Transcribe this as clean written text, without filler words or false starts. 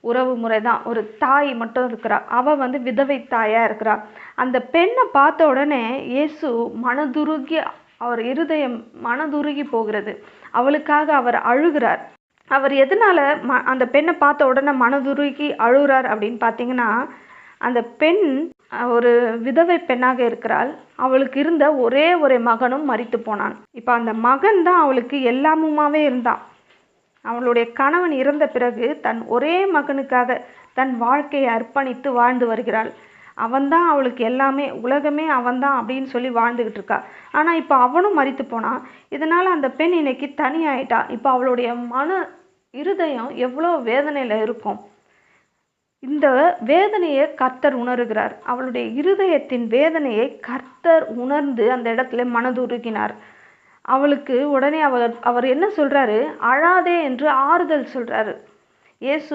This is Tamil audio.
உறவு முறை தான். ஒரு தாய் மட்டும் இருக்கிறா. அவள் வந்து விதவை தாயாக இருக்கிறா. அந்த பெண்ணை பார்த்த உடனே இயேசு மனதுருகி, அவர் இருதயம் மனதுருகி போகிறது. அவளுக்காக அவர் அழுகிறார். அவர் எதனால் அந்த பெண்ணை பார்த்த உடனே மனதுருகி அழுகிறார் அப்படின்னு பார்த்தீங்கன்னா, அந்த பெண் ஒரு விதவை பெண்ணாக இருக்கிறாள். அவளுக்கு இருந்த ஒரே ஒரு மகனும் மரித்து போனான். இப்போ அந்த மகன் தான் அவளுக்கு எல்லாமுமாவே இருந்தான். அவளுடைய கணவன் இறந்த பிறகு தன் ஒரே மகனுக்காக தன் வாழ்க்கையை அர்ப்பணித்து வாழ்ந்து வருகிறாள். அவன்தான் அவளுக்கு எல்லாமே, உலகமே அவன்தான் அப்படின்னு சொல்லி வாழ்ந்துக்கிட்டு இருக்கா. ஆனால் இப்போ அவனும் மரித்து போனான். இதனால் அந்த பெண் இன்னைக்கு தனியாயிட்டா. இப்போ அவளுடைய இருதயம் எவ்வளோ வேதனையில் இருக்கும். இந்த வேதனையை கர்த்தர் உணர்கிறார். அவளுடைய இருதயத்தின் வேதனையை கர்த்தர் உணர்ந்து அந்த இடத்துல மனதுருகினார். அவளுக்கு உடனே அவர் என்ன சொல்றாரு? அழாதே என்று ஆறுதல் சொல்றாரு. இயேசு